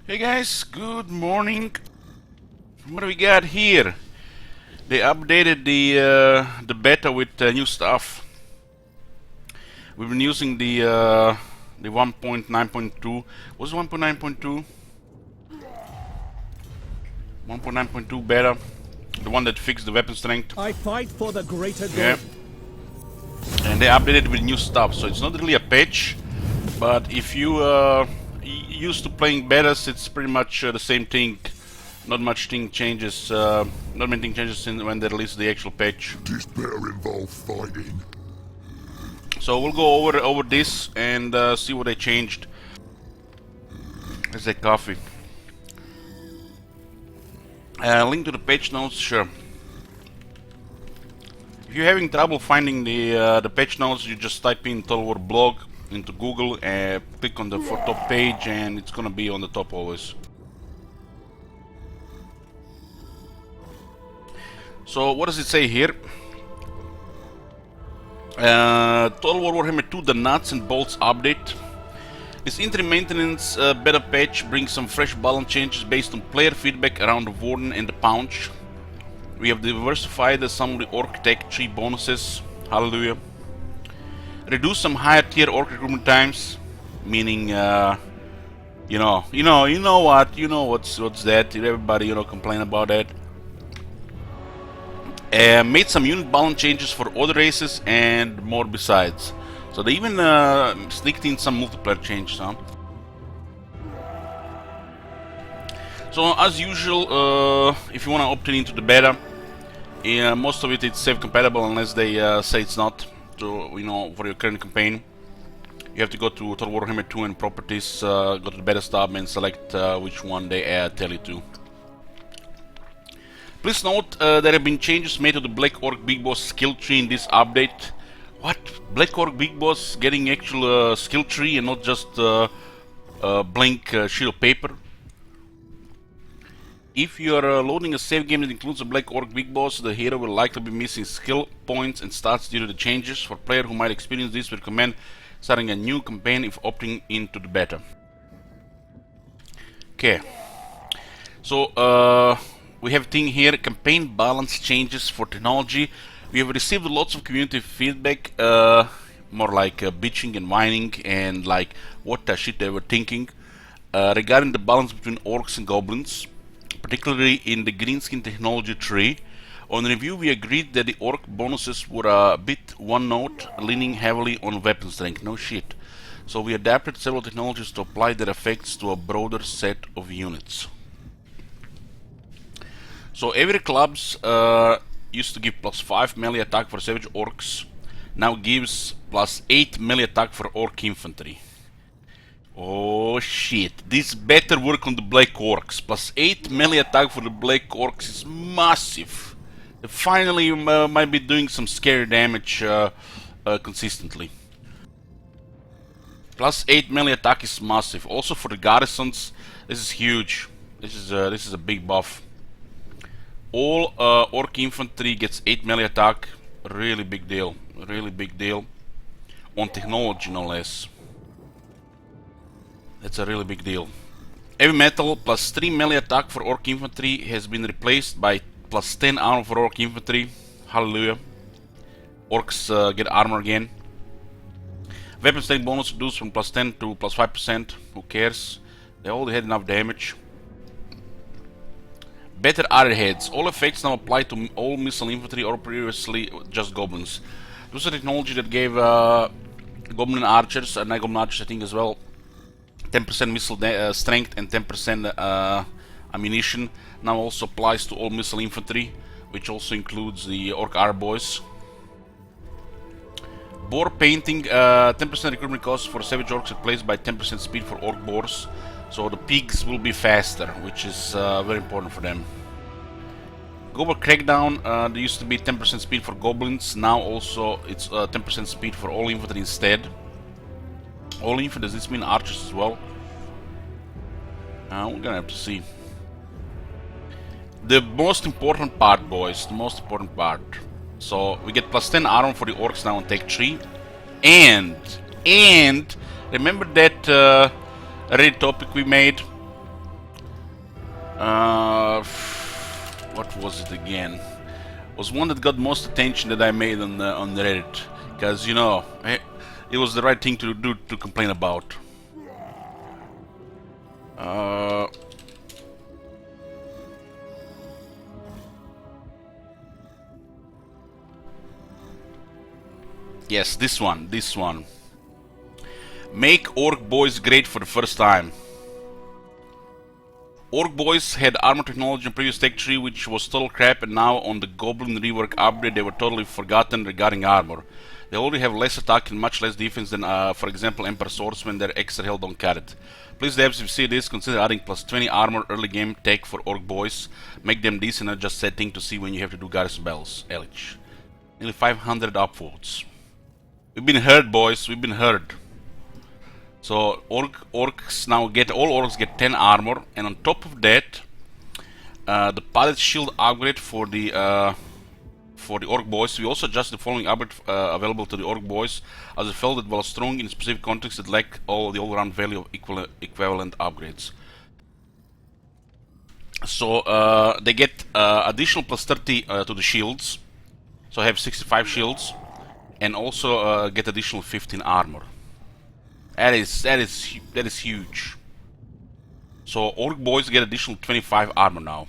Hey guys, good morning. What do we got here? They updated the beta with new stuff. We've been using the 1.9.2. What's 1.9.2? 1.9.2 beta, the one that fixed the weapon strength. I fight for the greater good. Yeah. And they updated it with new stuff, so it's not really a patch, but if you used to playing betas, it's pretty much the same thing. Not much thing changes. Not many thing changes when they release the actual patch. This better involve fighting. So we'll go over this and see what they changed. Let's take coffee. Link to the patch notes, sure. If you're having trouble finding the patch notes, you just type in Total War blog into Google and click on the top page, and it's gonna be on the top always. So what does it say here? Total War Warhammer 2, the Nutz and Boltz update. This interim maintenance beta patch brings some fresh balance changes based on player feedback around the Warden and the Pouch. We have diversified some of the Orc Tech tree bonuses. Hallelujah. Reduce some higher tier Orc recruitment times, meaning you know what's that? Everybody complain about that. Made some unit balance changes for other races and more besides. So they even sneaked in some multiplayer changes, huh? So as usual, if you want to opt into the beta, most of it's save compatible unless they say it's not. So for your current campaign, you have to go to Total Warhammer 2 and properties, go to the beta stub and select which one they tell you to. Please note there have been changes made to the Black Orc Big Boss skill tree in this update. What? Black Orc Big Boss getting actual skill tree and not just blank sheet of paper? If you are loading a save game that includes a Black Orc Big Boss, the hero will likely be missing skill points and stats due to the changes. For players who might experience this, we recommend starting a new campaign if opting into the beta. Okay. So we have a thing here, campaign balance changes for technology. We have received lots of community feedback, more like bitching and whining and like what the shit they were thinking regarding the balance between orcs and goblins, particularly in the greenskin technology tree. On review, we agreed that the orc bonuses were a bit one note, leaning heavily on weapon strength. No shit. So we adapted several technologies to apply their effects to a broader set of units. So every clubs used to give +5 melee attack for savage orcs, now gives +8 melee attack for orc infantry. Oh shit, this better work on the black orcs. +8 melee attack for the black orcs is massive. They finally might be doing some scary damage consistently. +8 melee attack is massive. Also for the garrisons, this is huge. This is a big buff. All orc infantry gets 8 melee attack. Really big deal. Really big deal. On technology, no less. That's a really big deal. Heavy metal +3 melee attack for orc infantry has been replaced by +10 armor for orc infantry. Hallelujah. Orcs get armor again. Weapon strength bonus reduced from +10 to +5%. Who cares? They already had enough damage. Better arrowheads. All effects now apply to all missile infantry or previously just goblins. This is a technology that gave goblin archers and goblin archers I think as well 10% missile strength and 10% ammunition. Now also applies to all missile infantry, which also includes the orc arrow boys. Boar painting, 10% recruitment cost for savage orcs replaced by 10% speed for orc boars. So the pigs will be faster, which is very important for them. Goblin crackdown, there used to be 10% speed for goblins, now also it's 10% speed for all infantry instead. All infantry, does this mean archers as well? We're gonna have to see. The most important part, boys, the most important part. So we get +10 armor for the orcs now on Tech 3. And remember that Reddit topic we made What was it again? Was one that got most attention that I made on Reddit, because you know it was the right thing to do to complain about. Yes, this one. Make Orc Boys great for the first time. Orc Boys had armor technology in previous tech tree, which was total crap, and now on the Goblin rework upgrade they were totally forgotten regarding armor. They already have less attack and much less defense than, for example, Emperor Swordsman. Their extra health don't cut it. Please devs, if you see this, consider adding plus 20 armor early game tech for Orc Boys. Make them decent, not just setting to see when you have to do Garrison Bells. Elich. Nearly 500 upvotes. We've been heard, boys, we've been heard. So orcs now get, all orcs get 10 armor, and on top of that, the pilot shield upgrade for the Orc Boys. We also adjust the following upgrade available to the Orc Boys, as it felt that while strong in specific contexts, it lacked all the all-around value of equivalent upgrades. So they get additional plus 30 to the shields, so I have 65 shields, and also get additional 15 armor. That is huge. So Orc Boys get additional 25 armor now.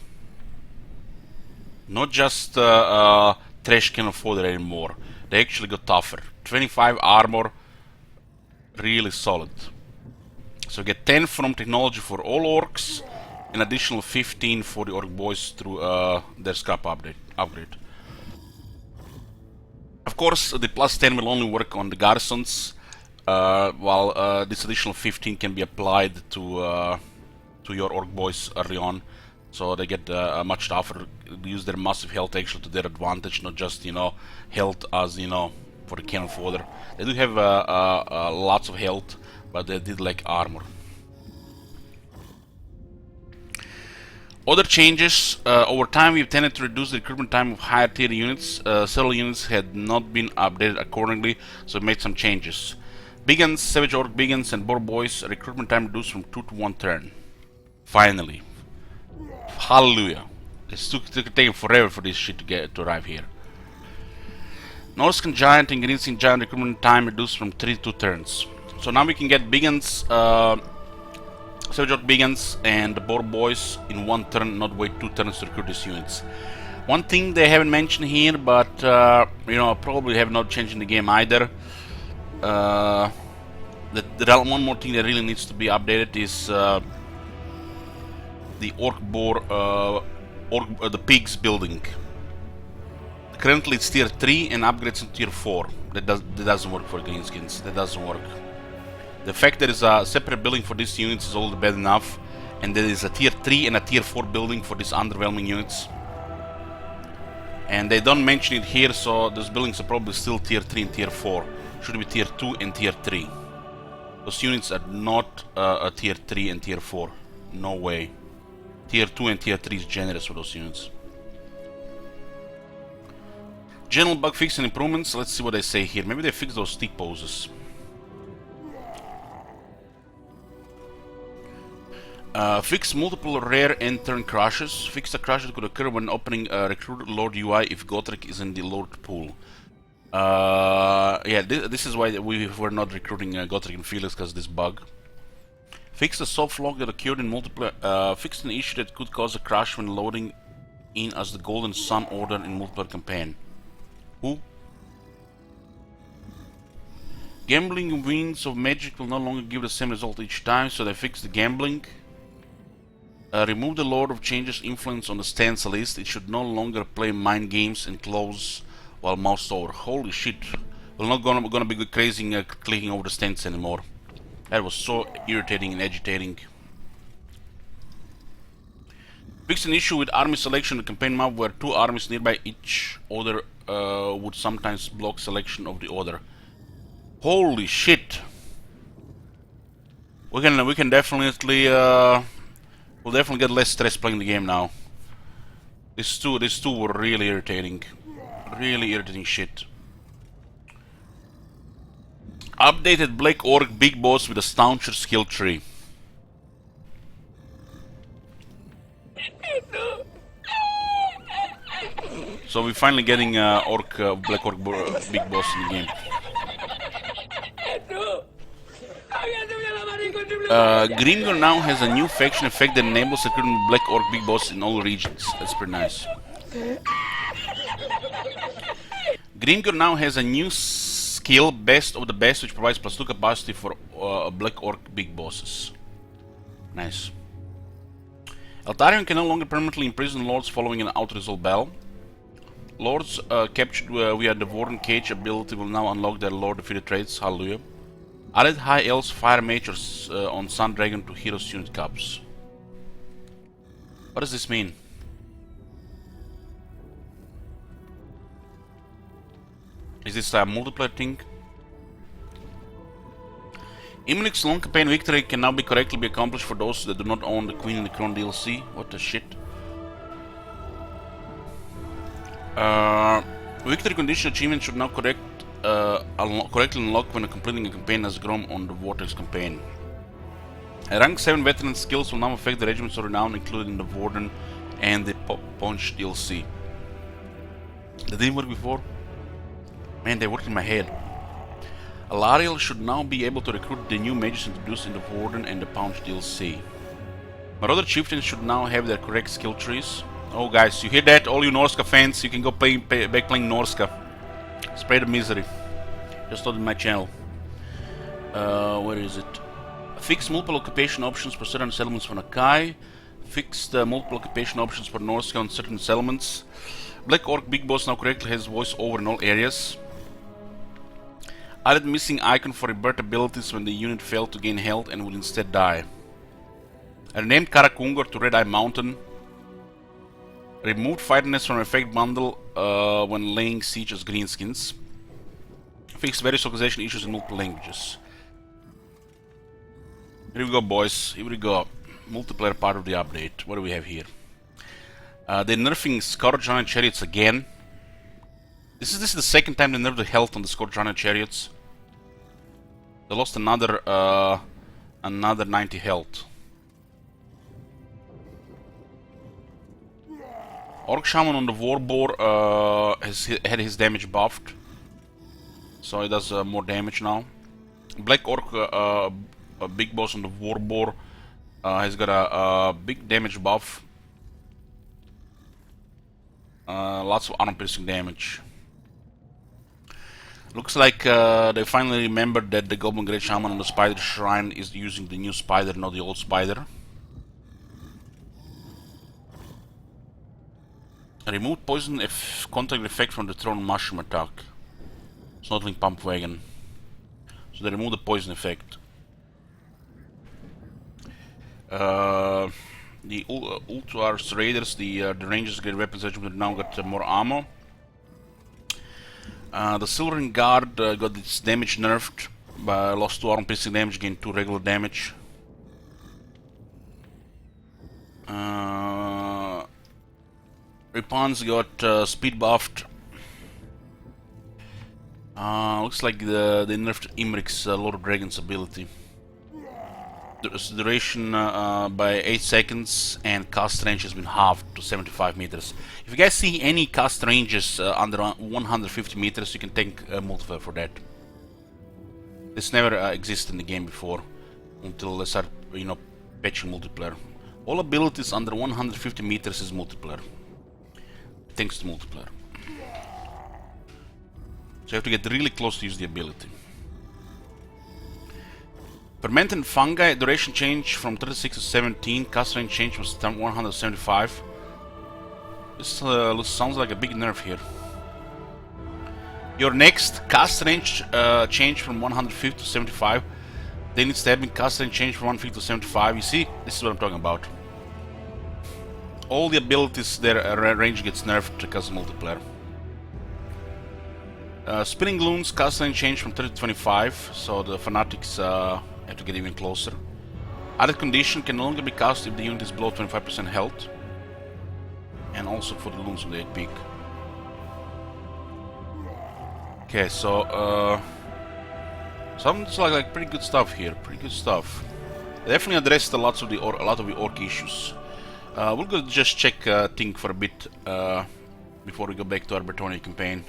Not just trash can afford it anymore. They actually got tougher. 25 armor, really solid. So get 10 from technology for all orcs, an additional 15 for the Orc Boys through their scrap upgrade. Of course, the plus 10 will only work on the garrisons, while this additional 15 can be applied to your Orc Boys early on, so they get much tougher. Use their massive health actually to their advantage, not just, you know, health as, you know, for the cannon fodder. They do have lots of health, but they did lack armor. Other changes, over time we've tended to reduce the recruitment time of higher tier units. Several units had not been updated accordingly, so we made some changes. Biggins, Savage Orc Biggins and Boar Boys, recruitment time reduced from 2 to 1 turn. Finally. Hallelujah. It's took taking forever for this shit to arrive here. Norscan Giant and Green Giant recruitment time reduced from 3 to 2 turns. So now we can get Biggins, Savage Orc Biggins and the Boar Boys in 1 turn, not wait 2 turns to recruit these units. One thing they haven't mentioned here, but you know, probably have not changed in the game either. One more thing that really needs to be updated is the Orc Boar, the Pigs building. Currently it's tier 3 and upgrades in tier 4. That doesn't work for greenskins. That doesn't work. The fact there is a separate building for these units is already bad enough, and there is a tier 3 and a tier 4 building for these underwhelming units. And they don't mention it here, so those buildings are probably still tier 3 and tier 4. Should be tier 2 and tier 3. Those units are not a tier 3 and tier 4. No way. Tier 2 and tier 3 is generous for those units. General bug fix and improvements. Let's see what they say here. Maybe they fix those stick poses. Fix multiple rare end turn crashes. Fix a crash that could occur when opening Recruit Lord UI if Gotrek is in the Lord pool. Yeah, this is why we were not recruiting Gotrek and Felix, because of this bug. Fix the soft lock that occurred in multiple. Fix an issue that could cause a crash when loading in as the Golden Sun Order in multiplayer campaign. Who? Gambling Winds of Magic will no longer give the same result each time, so they fixed the gambling. Remove the Lord of Change's influence on the stance list. It should no longer play mind games and close while mouse over. Holy shit. We're not gonna be crazy clicking over the stance anymore. That was so irritating and agitating. Fix an issue with army selection in the campaign map where 2 armies nearby each other would sometimes block selection of the other. Holy shit. We can definitely we'll definitely get less stress playing the game now. These two were really irritating. Really irritating shit. Updated Black Orc Big Boss with a stauncher skill tree. So we're finally getting Black Orc Big Boss in the game. Grimgor now has a new faction effect that enables recruitment Black Orc Big Boss in all regions. That's pretty nice. Grimgor now has a new skill, Best of the Best, which provides +2 capacity for Black Orc Big Bosses. Nice. Eltarion can no longer permanently imprison lords following an auto-resolve battle. Lords captured via the Warden Cage ability will now unlock their lord defeated traits. Hallelujah. Added High Elves Fire Mages on Sun Dragon to Heroes unit caps. What does this mean? Is this a multiplayer thing? Immunic's long campaign victory can now correctly be accomplished for those that do not own the Queen in the Crown DLC. What the shit? Victory condition achievement should now correctly unlock when completing a campaign as Grom on the Vortex campaign. Rank 7 veteran skills will now affect the regiments of renown, including the Warden and the Punch DLC. That didn't work before? Man, they worked in my head. Alariel should now be able to recruit the new mages introduced in the Warden and the Punch DLC. Marauder Chieftains should now have their correct skill trees. Oh guys, you hear that? All you Norska fans, you can go back playing Norska. Spray the misery. Just on my channel. Where is it? Fix multiple occupation options for certain settlements for Nakai. Fix the multiple occupation options for Norska on certain settlements. Black Orc Big Boss now correctly has voice over in all areas. Added missing icon for rebirth abilities when the unit failed to gain health and would instead die. I renamed Karakungor to Red Eye Mountain. Removed fighterness from effect bundle when laying siege as greenskins. Fixed various localization issues in multiple languages. Here we go, boys. Here we go. Multiplayer part of the update. What do we have here? They're nerfing Scourge Giant Chariots again. This is the second time they nerfed the health on the Scourge Giant Chariots. They lost another 90 health. Orc Shaman on the Warboar has had his damage buffed, so he does more damage now. Black Orc Big Boss on the Warboar has got a big damage buff. Lots of armor-piercing damage. Looks like they finally remembered that the Goblin Great Shaman on the Spider Shrine is using the new Spider, not the old Spider. Remove poison contact effect from the thrown mushroom attack. Snotling Pump Wagon. So they remove the poison effect. The Ultras Raiders, the Rangers Great Weapons Regiment now got more ammo. The Silvering Guard got its damage nerfed, but lost 2 armor piercing damage, gained 2 regular damage. Ripon's got speed buffed. Looks like they nerfed Imric's Lord of Dragons ability. Duration by 8 seconds, and cast range has been halved to 75 meters. If you guys see any cast ranges under 150 meters, you can take a multiplier for that. This never existed in the game before, until they start, patching multiplayer. All abilities under 150 meters is multiplayer. Thanks to multiplayer. So you have to get really close to use the ability. Fermented Fungi, duration change from 36 to 17, cast range change was 175. This sounds like a big nerf here. Your next cast range change from 150 to 75, then it's having cast range change from 150 to 75. You see, this is what I'm talking about. All the abilities, their range gets nerfed because of multiplayer. Spinning Loons, cast range change from 30 to 25, so the Fanatics have to get even closer. Added condition can no longer be cast if the unit is below 25% health. And also for the Loons on the 8 peak. Okay, so sounds like pretty good stuff here. Pretty good stuff. They definitely addressed a lot of the Orc issues. We'll go just check Tink for a bit. before we go back to our Bretonnia campaign.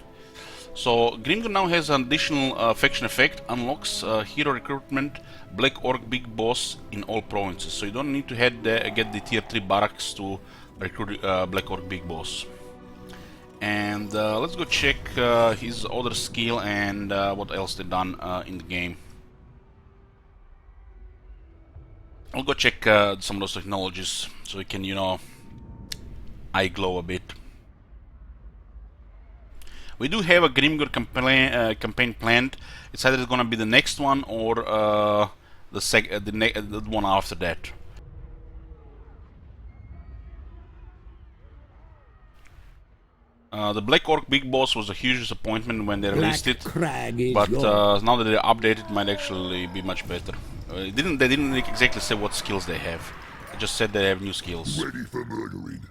So Grimgor now has an additional faction effect, unlocks hero recruitment, Black Orc Big Boss in all provinces. So you don't need to get the tier 3 barracks to recruit Black Orc Big Boss. And let's go check his other skill and what else they've done in the game. I'll go check some of those technologies so we can, you know, eye glow a bit. We do have a Grimgor campaign planned. It's either going to be the next one or the one after that. The Black Orc Big Boss was a huge disappointment when they released it, but now that they updated, it might actually be much better. They didn't exactly say what skills they have. They just said they have new skills. Ready for murdering.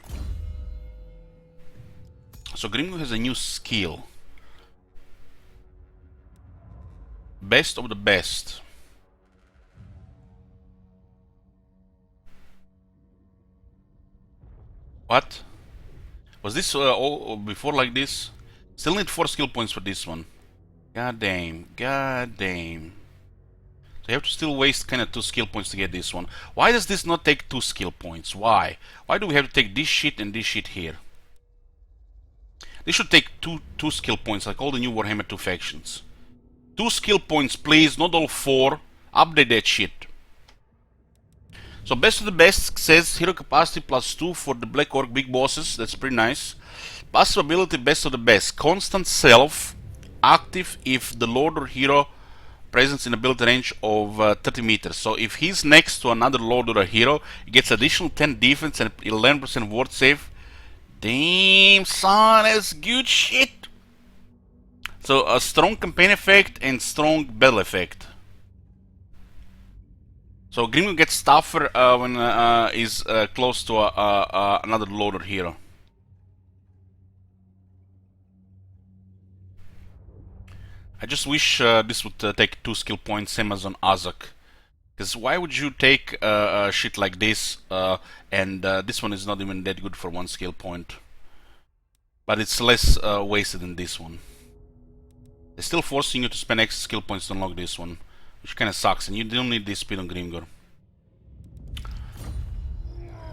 So Grimgor has a new skill. Best of the best. What? Was this all before like this? Still need 4 skill points for this one. God damn, god damn. So you have to still waste kind of 2 skill points to get this one. Why does this not take 2 skill points? Why? Why do we have to take this shit and this shit here? This should take two skill points like all the new Warhammer 2 factions. 2 skill points please, not all 4. Update that shit. So best of the best says hero capacity +2 for the Black Orc Big Bosses. That's pretty nice. Passive ability best of the best. Constant self. Active if the lord or hero presence in ability range of 30 meters. So if he's next to another lord or a hero, he gets additional 10 defense and 11% ward save. Damn son, that's good shit. So a strong campaign effect and strong battle effect. So Grimgor gets tougher when is close to another lord or hero. I just wish this would take 2 skill points, same as on Azak. Because why would you take shit like this and this one is not even that good for 1 skill point. But it's less wasted than this one. They're still forcing you to spend extra skill points to unlock this one, which kind of sucks, and you don't need this speed on Grimgor.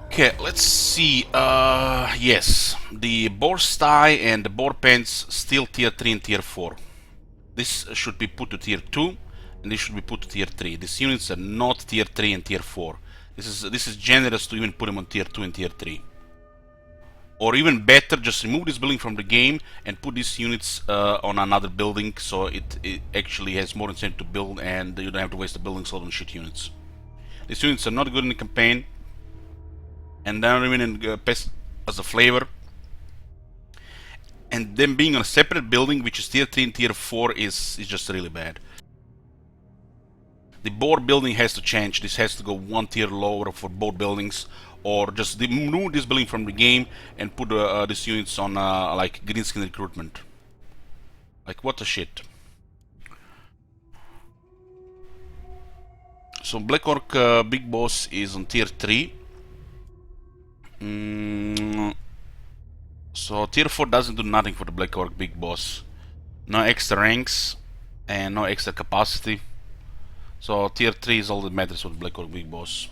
Okay, let's see. Yes, the boar thigh and the boar pants still tier 3 and tier 4. This should be put to tier 2, and this should be put to tier 3. These units are not tier 3 and tier 4. This is generous to even put them on tier 2 and tier 3. Or even better, just remove this building from the game and put these units on another building, so it actually has more incentive to build and you don't have to waste the building slot on shit units. These units are not good in the campaign, and they're not even in pest as a flavor. And them being on a separate building, which is tier 3 and tier 4, is just really bad. The boar building has to change. This has to go 1 tier lower for both buildings, or just remove this building from the game and put these units on like green skin recruitment. Like what the shit. So Black Orc Big Boss is on tier 3. So tier 4 doesn't do nothing for the Black Orc Big Boss. No extra ranks and no extra capacity. So tier 3 is all that matters for the Black Orc Big Boss.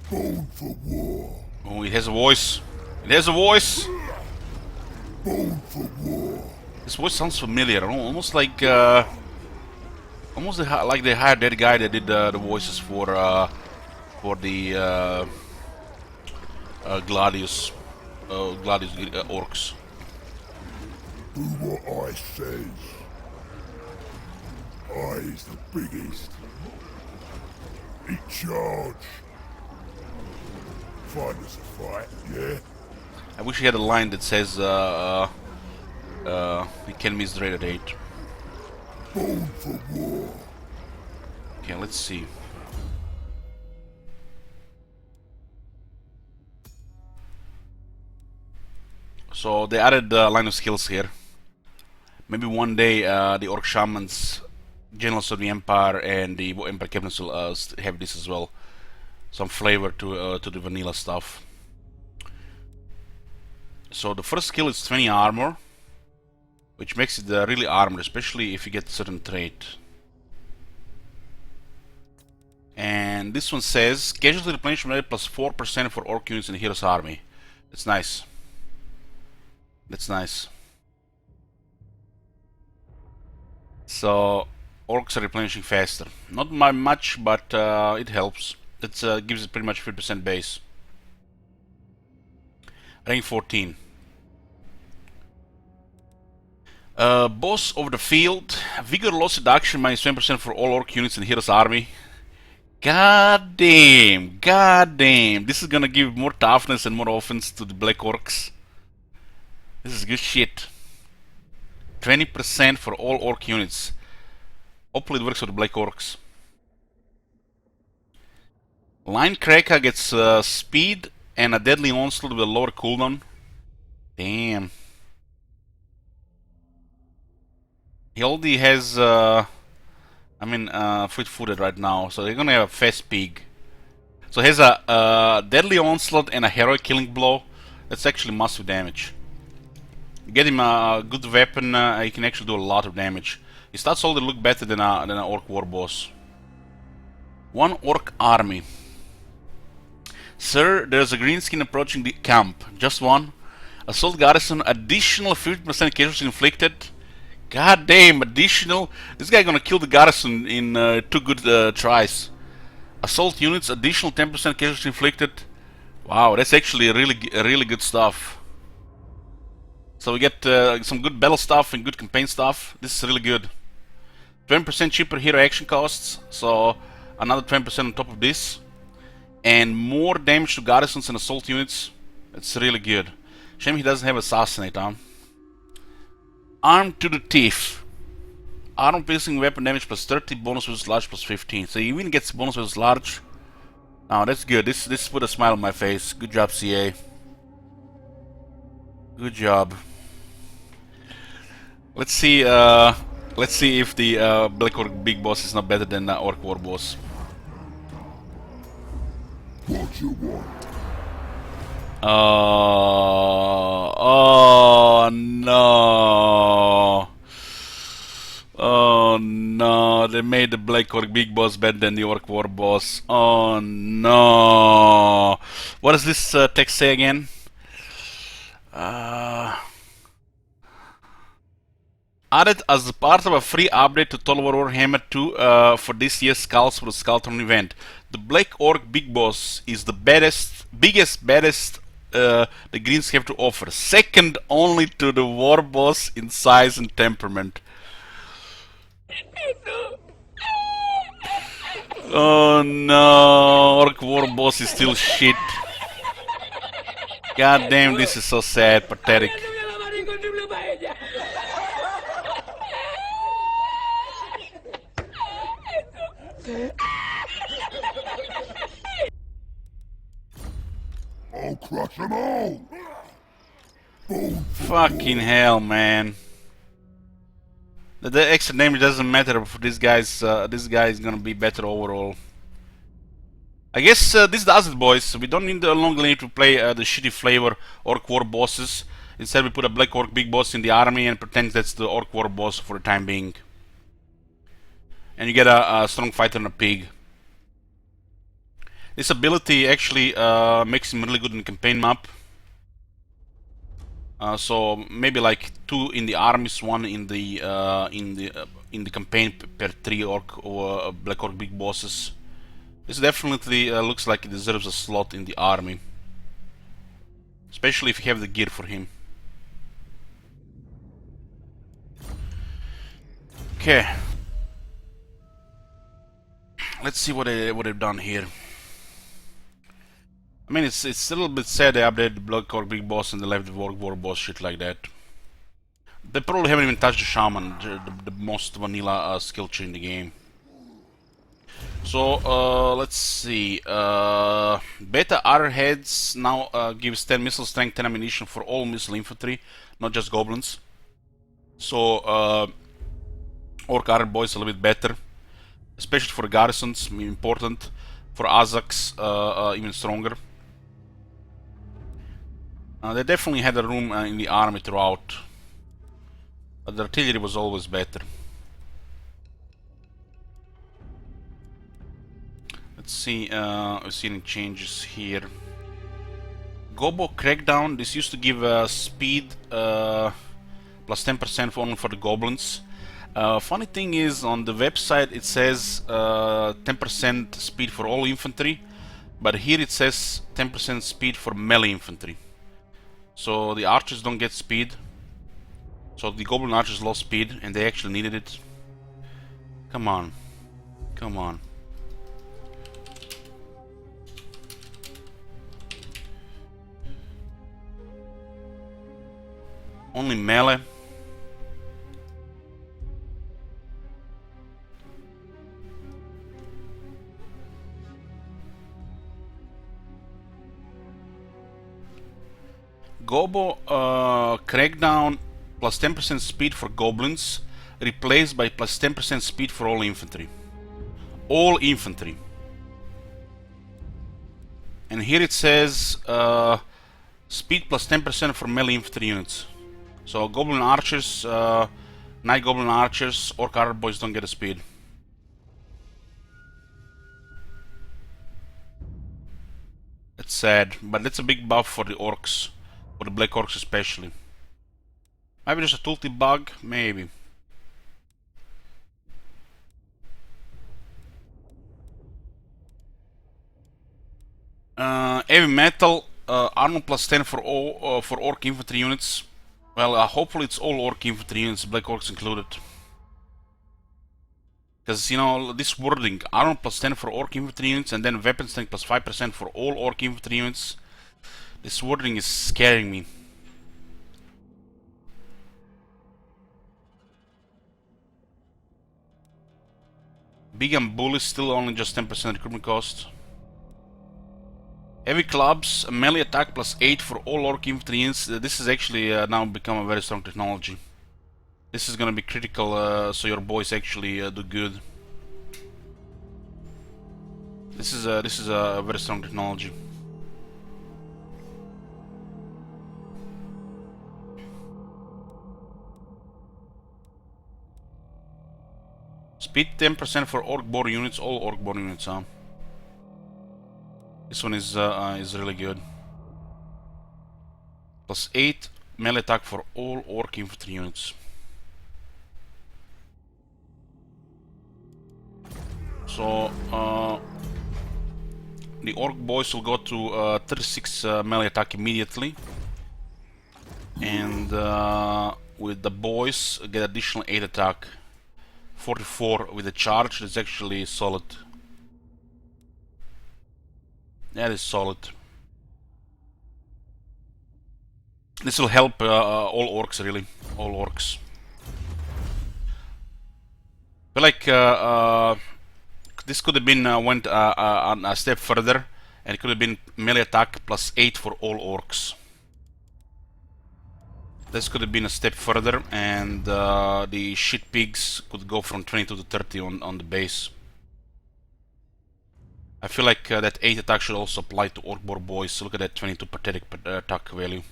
Born for war. Oh, it has a voice. It has a voice. Born for war. This voice sounds familiar. Almost like like they hired that guy that did the voices for the Gladius orcs. Do what I says. I is the biggest. Eat charge. Find us a fight, yeah? I wish he had a line that says the enemy is rated 8. Born for war. Okay, let's see. So they added line of skills here. Maybe one day the orc shamans Generals of the Empire and the Empire Captains will have this as well. Some flavor to the vanilla stuff. So the first skill is 20 armor, which makes it really armored, especially if you get a certain trait. And this one says casualty replenishment rate plus 4% for orc units in the hero's army. That's nice. That's nice. So orcs are replenishing faster. Not by much, but it helps. It gives it pretty much 50% base. Rank 14. Boss over the field. Vigor loss reduction minus 20% for all orc units in the hero's army. God damn. God damn. This is gonna give more toughness and more offense to the black orcs. This is good shit. 20% for all orc units. Hopefully it works for the black orcs. Line Cracker gets speed and a deadly onslaught with a lower cooldown. Damn. He already has, fleet-footed right now, so they're gonna have a fast pig. So he has a deadly onslaught and a heroic killing blow. That's actually massive damage. You get him a good weapon, he can actually do a lot of damage. He starts already look better than an orc war boss. One orc army. Sir, there's a green skin approaching the camp. Just one. Assault garrison, additional 50% casualties inflicted. God damn, additional. This guy gonna kill the garrison in 2 good tries. Assault units, additional 10% casualties inflicted. Wow, that's actually really good stuff. So we get some good battle stuff and good campaign stuff. This is really good. 20% cheaper hero action costs, so another 20% on top of this. And more damage to garrisons and assault units. It's really good. Shame he doesn't have assassinate, huh? Armed to the teeth. Arm piercing weapon damage plus 30, bonus versus large plus 15. So he even gets bonus versus large. Oh, that's good. This put a smile on my face. Good job, CA. Good job. Let's see if the Black Orc Big Boss is not better than Orc War Boss. What you want? Oh no. Oh no, they made the Black Orc Big Boss better than the Orc War Boss. Oh no. What does this text say again? Added as part of a free update to Total War Warhammer 2 for this year's Skulls for the Skulltron event. The Black Orc Big Boss is the baddest the Greens have to offer. Second only to the War Boss in size and temperament. Oh no, Orc War Boss is still shit. God damn, this is so sad, pathetic. I'll crush them all! Bone Fucking hell, man. The extra damage doesn't matter for this guy's. This guy is gonna be better overall. I guess this does it, boys. We don't need longer need to play the shitty flavor Orc War bosses. Instead, we put a Black Orc Big Boss in the army and pretend that's the Orc War boss for the time being. And you get a strong fighter and a pig. This ability actually makes him really good in the campaign map. So maybe like 2 in the armies, 1 in the campaign per 3 orc or Black Orc Big Bosses. This definitely looks like it deserves a slot in the army, especially if you have the gear for him. Okay, let's see what they've done here. I mean, it's a little bit sad they updated the Black Orc Big Boss and they left the War Boss shit like that. They probably haven't even touched the Shaman, the most vanilla skill tree in the game. So, let's see. Beta Arrowheads now gives 10 missile strength, 10 ammunition for all missile infantry, not just goblins. So, Orc Archer Boys a little bit better, especially for garrisons, important. For Azaks, even stronger. They definitely had a room in the army throughout, but the artillery was always better. Let's see, we see any changes here. Gobo Crackdown, this used to give speed plus 10% only for the goblins. Funny thing is, on the website it says 10% speed for all infantry, but here it says 10% speed for melee infantry. So the archers don't get speed. So the goblin archers lost speed, and they actually needed it. Come on. Come on. Only melee. Gobo Crackdown plus 10% speed for goblins, replaced by plus 10% speed for all infantry. All infantry. And here it says speed plus 10% for melee infantry units. So goblin archers, night goblin archers, orc archer boys don't get a speed. It's sad, but that's a big buff for the orcs. For the black orcs especially. Maybe just a tooltip bug? Maybe. Heavy metal, armor plus 10 for all for orc infantry units. Well, hopefully it's all orc infantry units, black orcs included. Because, you know, this wording, armor plus 10 for orc infantry units, and then weapon strength plus 5% for all orc infantry units. This wording is scaring me. Big and Bull is still only just 10% recruitment cost. Heavy clubs, melee attack plus 8 for all orc infantry units. This has actually now become a very strong technology. This is gonna be critical, so your boys actually do good. This is a very strong technology. Speed 10% for orc-born units, all orc-born units, huh? This one is really good. Plus 8 melee attack for all orc infantry units. So the orc boys will go to 36 melee attack immediately, and with the boys get additional 8 attack. 44 with a charge. That's actually solid. That is solid. This will help all orcs, really. All orcs. I feel like this could have been went a step further, and it could have been melee attack plus 8 for all orcs. This could have been a step further, and the shit pigs could go from 22 to 30 on the base. I feel like that 8 attack should also apply to Orc boys. So look at that 22 pathetic attack value.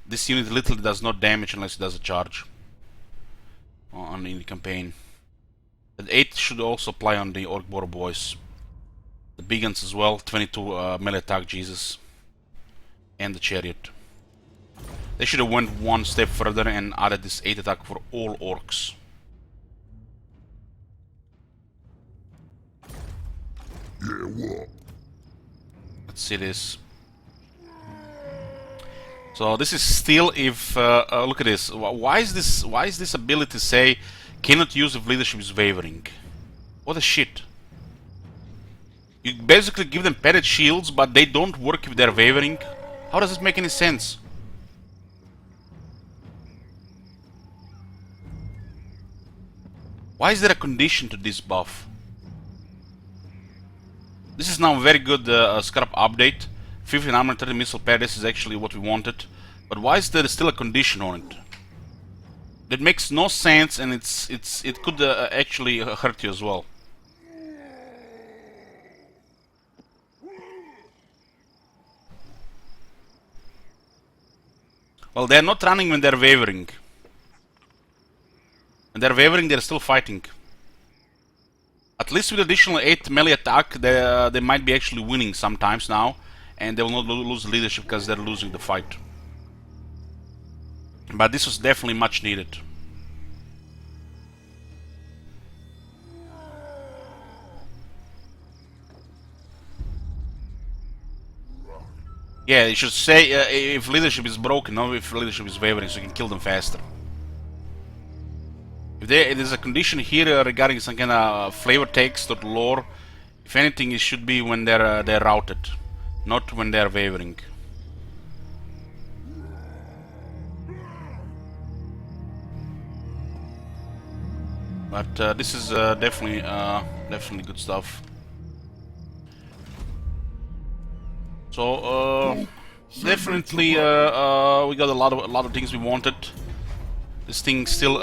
This unit literally does not damage unless it does a charge in the campaign. That 8 should also apply on the Orc boys. The big guns as well, 22 melee attack, Jesus. And the chariot. They should have went one step further and added this 8 attack for all orcs. Yeah, what? Let's see this. So this is still if look at this. Why is this ability say cannot use if leadership is wavering? What the shit? You basically give them padded shields, but they don't work if they're wavering. How does this make any sense? Why is there a condition to this buff? This is now a very good scrap update. 15 armor, 30 missile pair, this is actually what we wanted. But why is there still a condition on it? That makes no sense, and it could actually hurt you as well. Well, they're not running when they're wavering. When they're wavering, they're still fighting. At least with additional 8 melee attack, they might be actually winning sometimes now, and they will not lose leadership because they're losing the fight. But this was definitely much needed. Yeah, you should say if leadership is broken, not if leadership is wavering, so you can kill them faster. If there's a condition here regarding some kind of flavor text or lore, if anything, it should be when they're routed, not when they're wavering. But this is definitely good stuff. So definitely we got a lot of things we wanted. This thing still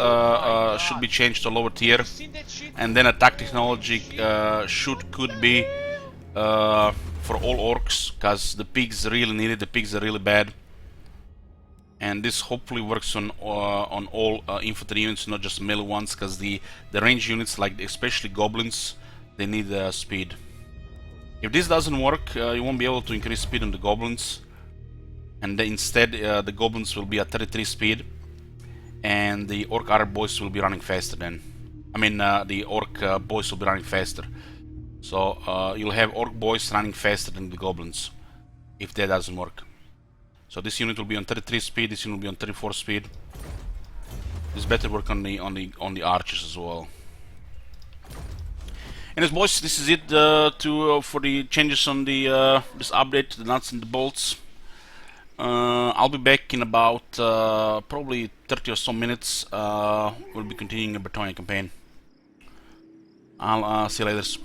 should be changed to lower tier, and then attack technology could be for all orcs, because the pigs really need it. The pigs are really bad, and this hopefully works on all infantry units, not just melee ones, because the range units, like especially goblins, they need speed. If this doesn't work, you won't be able to increase speed on the goblins, and instead the goblins will be at 33 speed, and the orc Arab boys will be running faster then. I mean, the orc boys will be running faster. So you'll have orc boys running faster than the goblins, if that doesn't work. So this unit will be on 33 speed, this unit will be on 34 speed. This better work on the archers as well. And as boys, this is it for the changes on the this update, the Nutz and the Boltz. I'll be back in about probably 30 or so minutes. We'll be continuing a Bretonian campaign. I'll see you later.